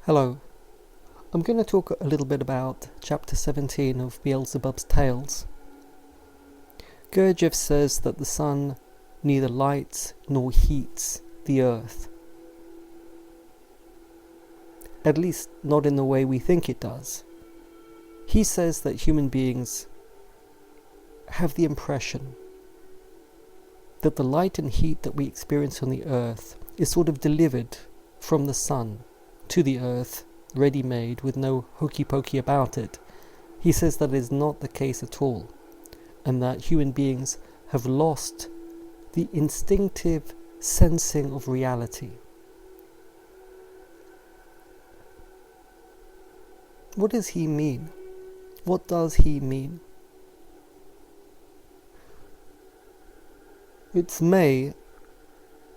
Hello, I'm going to talk a little bit about chapter 17 of Beelzebub's Tales. Gurdjieff says that the sun neither lights nor heats the earth. At least not in the way we think it does. He says that human beings have the impression that the light and heat that we experience on the earth is sort of delivered from the sun to the earth, ready-made, with no hokey-pokey about it. He says that is not the case at all, and that human beings have lost the instinctive sensing of reality. What does he mean? What does he mean? It's May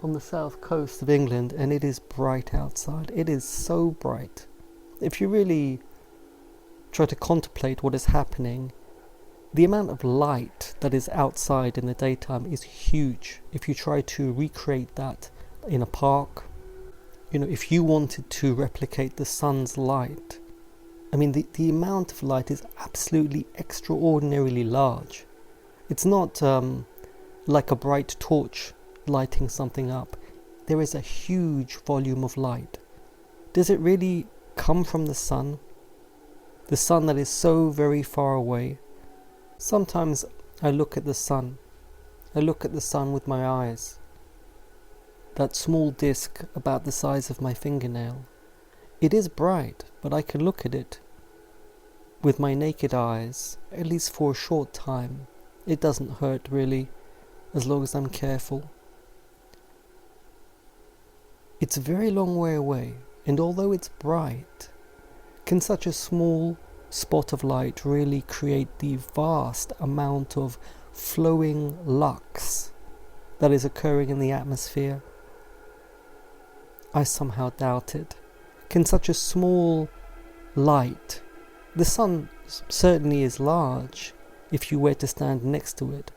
on the south coast of England, and it is bright outside. It is so bright. If you really try to contemplate what is happening, the amount of light that is outside in the daytime is huge. If you try to recreate that in a park, if you wanted to replicate the sun's light, the amount of light is absolutely extraordinarily large. It's not like a bright torch lighting something up. There is a huge volume of light. Does it really come from the sun? The sun that is so very far away. Sometimes I look at the sun. I look at the sun with my eyes. That small disk about the size of my fingernail. It is bright, but I can look at it with my naked eyes, at least for a short time. It doesn't hurt really, as long as I'm careful. It's a very long way away, and although it's bright, can such a small spot of light really create the vast amount of flowing lux that is occurring in the atmosphere? I somehow doubt it. Can such a small light, the sun certainly is large if you were to stand next to it,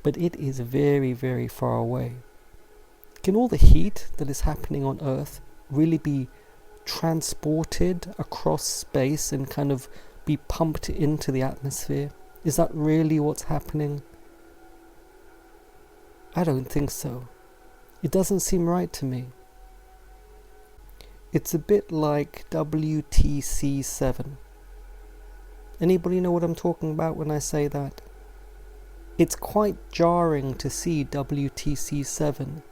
but it is very, very far away. Can all the heat that is happening on Earth really be transported across space and kind of be pumped into the atmosphere? Is that really what's happening? I don't think so. It doesn't seem right to me. It's a bit like WTC7. Anybody know what I'm talking about when I say that? It's quite jarring to see WTC7,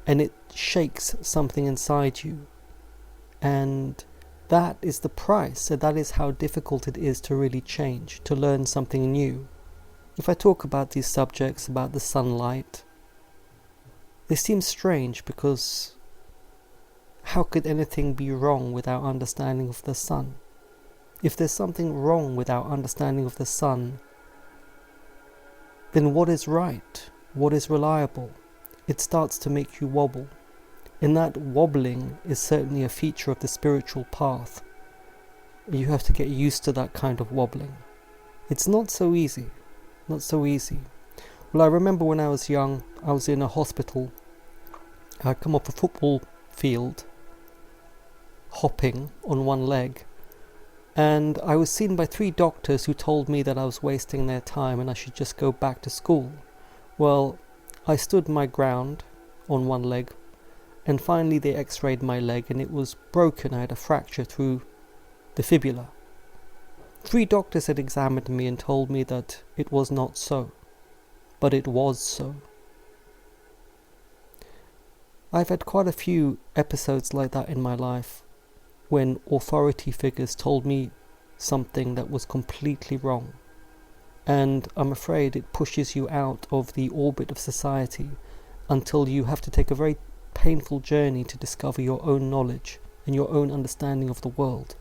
and it shakes something inside you. And that is the price. So that is how difficult it is to really change, to learn something new. If I talk about these subjects, about the sunlight, they seem strange because how could anything be wrong with our understanding of the sun? If there's something wrong with our understanding of the sun, then what is right? What is reliable? It starts to make you wobble. And that wobbling is certainly a feature of the spiritual path. You have to get used to that kind of wobbling. It's not so easy. Not so easy. Well, I remember when I was young, I was in a hospital. I'd come off a football field, hopping on one leg. And I was seen by 3 doctors who told me that I was wasting their time and I should just go back to school. Well, I stood my ground on one leg, and finally they x-rayed my leg and it was broken. I had a fracture through the fibula. 3 doctors had examined me and told me that it was not so, but it was so. I've had quite a few episodes like that in my life, when authority figures told me something that was completely wrong. And I'm afraid it pushes you out of the orbit of society until you have to take a very painful journey to discover your own knowledge and your own understanding of the world.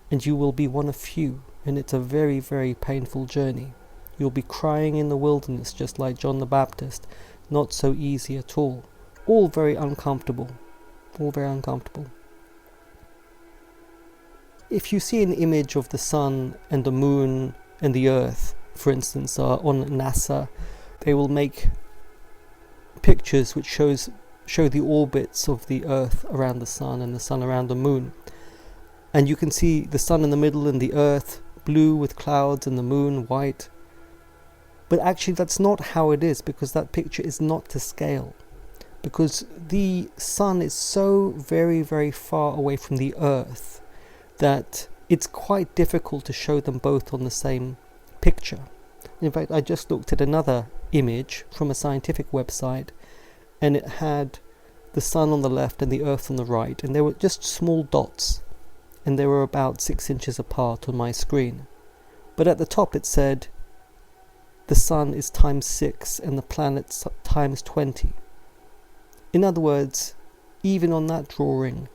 And you will be one of few, and it's a very, very painful journey. You'll be crying in the wilderness just like John the Baptist. Not so easy at all. All very uncomfortable. All very uncomfortable. If you see an image of the sun and the moon and the earth, for instance, on NASA, they will make pictures which show the orbits of the earth around the sun and the sun around the moon. And you can see the sun in the middle and the earth blue with clouds and the moon white. But actually that's not how it is, because that picture is not to scale. Because the sun is so very, very far away from the earth that it's quite difficult to show them both on the same picture. In fact, I just looked at another image from a scientific website, and it had the sun on the left and the earth on the right, and they were just small dots, and they were about 6 inches apart on my screen. But at the top it said the sun is times 6 and the planet's times 20. In other words, even on that drawing,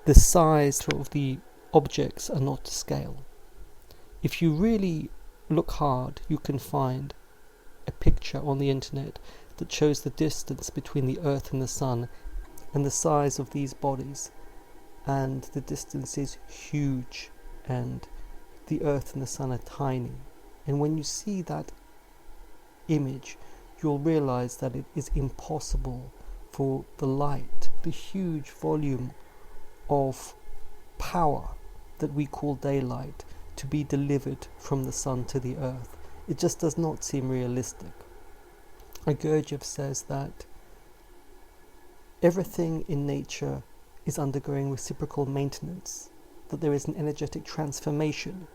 the size of the objects are not to scale. If you really look hard, you can find a picture on the internet that shows the distance between the earth and the sun and the size of these bodies, and the distance is huge, and the earth and the sun are tiny. And when you see that image, you'll realize that it is impossible for the light, the huge volume of power that we call daylight, to be delivered from the sun to the earth. It just does not seem realistic. Gurdjieff says that everything in nature is undergoing reciprocal maintenance, that there is an energetic transformation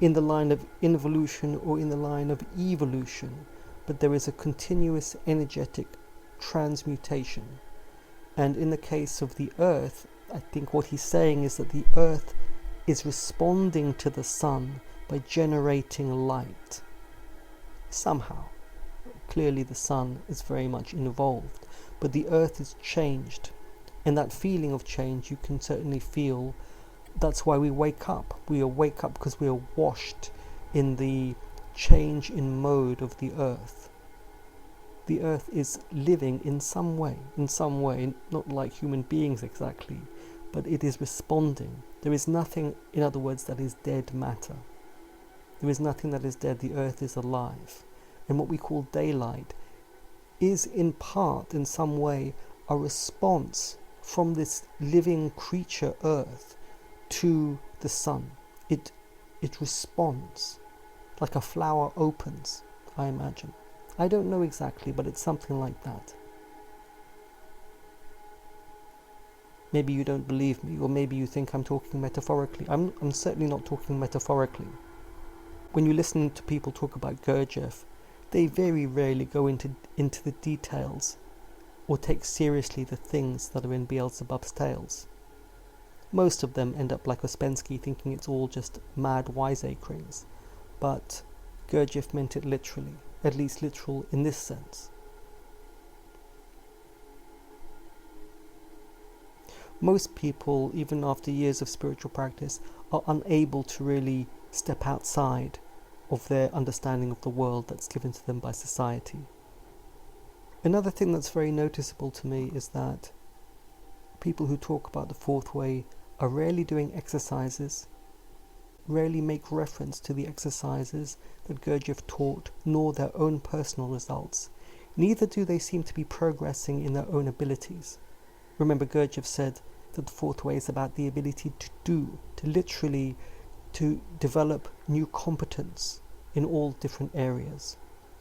in the line of involution or in the line of evolution, but there is a continuous energetic transmutation. And in the case of the earth, I think what he's saying is that the earth is responding to the sun by generating light. Somehow. Clearly the sun is very much involved, but the earth is changed. And that feeling of change you can certainly feel. That's why we wake up. We wake up because we are washed in the change in mode of the earth. The earth is living in some way, not like human beings exactly, but it is responding. There is nothing, in other words, that is dead matter. There is nothing that is dead. The earth is alive. And what we call daylight is in part, in some way, a response from this living creature earth to the sun. It responds like a flower opens, I imagine. I don't know exactly, but it's something like that. Maybe you don't believe me, or maybe you think I'm talking metaphorically. I'm certainly not talking metaphorically. When you listen to people talk about Gurdjieff, they very rarely go into the details or take seriously the things that are in Beelzebub's tales. Most of them end up like Ouspensky, thinking it's all just mad wiseacrings, but Gurdjieff meant it literally, at least literal in this sense. Most people, even after years of spiritual practice, are unable to really step outside of their understanding of the world that's given to them by society. Another thing that's very noticeable to me is that people who talk about the fourth way are rarely doing exercises, rarely make reference to the exercises that Gurdjieff taught, nor their own personal results. Neither do they seem to be progressing in their own abilities. Remember, Gurdjieff said that the fourth way is about the ability to do, to develop new competence in all different areas,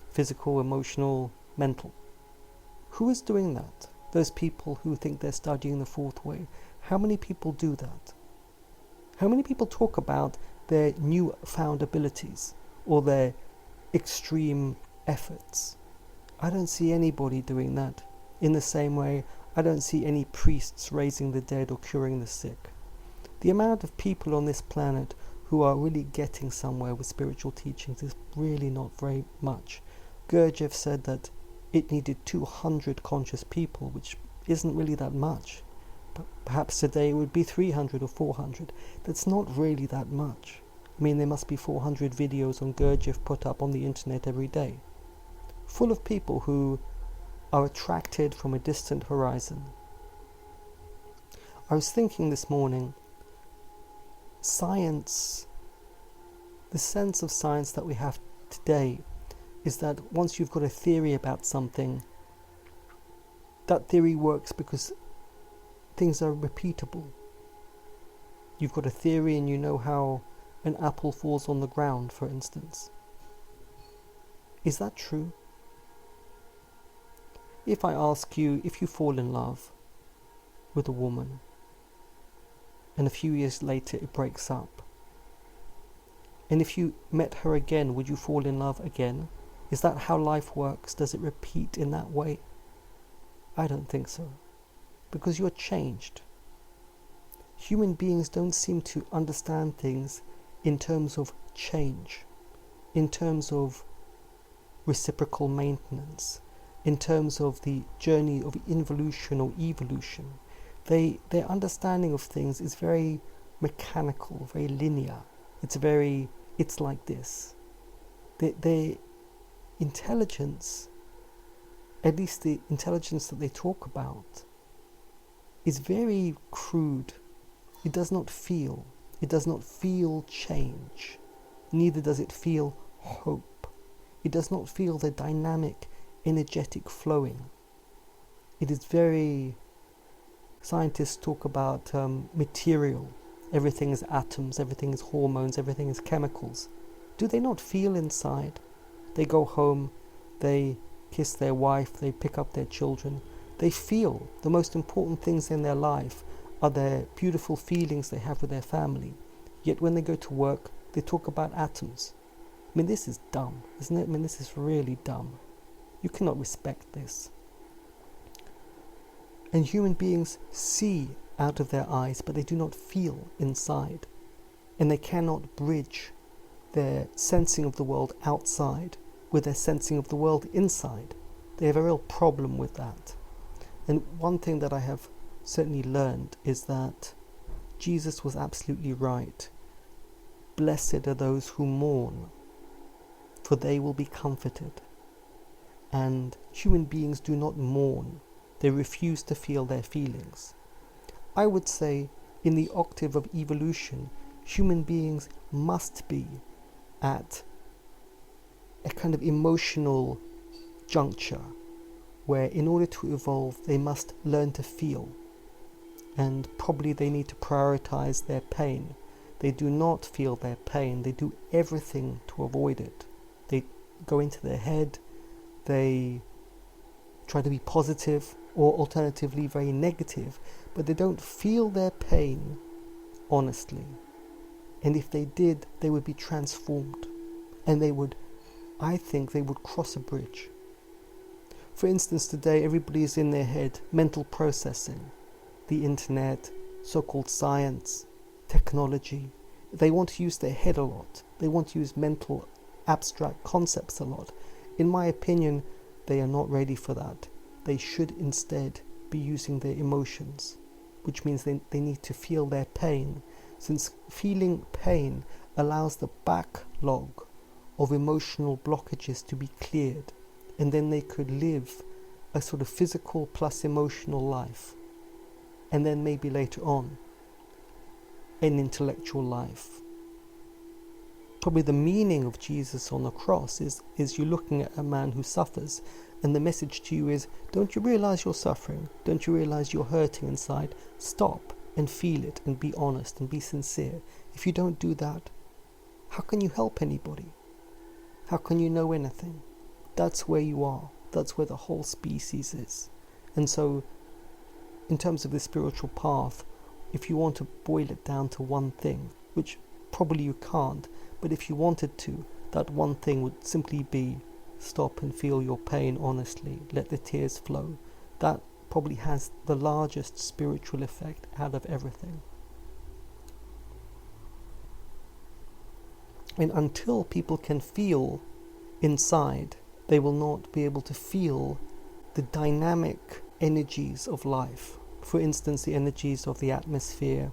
physical, emotional, mental. Who is doing that? Those people who think they're studying the fourth way. How many people do that? How many people talk about their new-found abilities or their extreme efforts? I don't see anybody doing that. In the same way, I don't see any priests raising the dead or curing the sick. The amount of people on this planet who are really getting somewhere with spiritual teachings is really not very much. Gurdjieff said that it needed 200 conscious people, which isn't really that much. But perhaps today it would be 300 or 400. That's not really that much. I mean, there must be 400 videos on Gurdjieff put up on the internet every day, full of people who are attracted from a distant horizon. I was thinking this morning, science, the sense of science that we have today is that once you've got a theory about something, that theory works because things are repeatable. You've got a theory and you know how an apple falls on the ground, for instance. Is that true? If I ask you, if you fall in love with a woman and a few years later it breaks up, and if you met her again, would you fall in love again? Is that how life works? Does it repeat in that way? I don't think so, because you're changed. Human beings don't seem to understand things in terms of change, in terms of reciprocal maintenance, in terms of the journey of involution or evolution. Their understanding of things is very mechanical, very linear. It's like this. Their intelligence, at least the intelligence that they talk about, is very crude. It does not feel change. Neither does it feel hope. It does not feel the dynamic, energetic flowing. It is very... Scientists talk about material. Everything is atoms, everything is hormones, everything is chemicals. Do they not feel inside? They go home, they kiss their wife, they pick up their children. They feel. The most important things in their life are their beautiful feelings they have with their family. Yet when they go to work, they talk about atoms. I mean, this is dumb, isn't it? I mean, this is really dumb. You cannot respect this. And human beings see out of their eyes, but they do not feel inside. And they cannot bridge their sensing of the world outside with their sensing of the world inside. They have a real problem with that. And one thing that I have certainly learned is that Jesus was absolutely right. Blessed are those who mourn, for they will be comforted. And human beings do not mourn. They refuse to feel their feelings. I would say in the Octave of Evolution, human beings must be at a kind of emotional juncture where in order to evolve they must learn to feel, and probably they need to prioritize their pain. They do not feel their pain. They do everything to avoid it. They go into their head, they try to be positive or alternatively very negative, but they don't feel their pain honestly. And if they did, they would be transformed, and I think they would cross a bridge. For instance, today everybody is in their head, mental processing, the internet, so-called science, technology. They want to use their head a lot. They want to use mental abstract concepts a lot. In my opinion, they are not ready for that. They should instead be using their emotions, which means they need to feel their pain, since feeling pain allows the backlog of emotional blockages to be cleared, and then they could live a sort of physical plus emotional life, and then maybe later on an intellectual life. Probably the meaning of Jesus on the cross is you're looking at a man who suffers, and the message to you is, don't you realize you're suffering? Don't you realize you're hurting inside? Stop and feel it and be honest and be sincere. If you don't do that, how can you help anybody? How can you know anything? That's where you are. That's where the whole species is. And so, in terms of the spiritual path, if you want to boil it down to one thing, which probably you can't, but if you wanted to, that one thing would simply be stop and feel your pain honestly. Let the tears flow. That probably has the largest spiritual effect out of everything. And until people can feel inside, they will not be able to feel the dynamic energies of life. For instance, the energies of the atmosphere,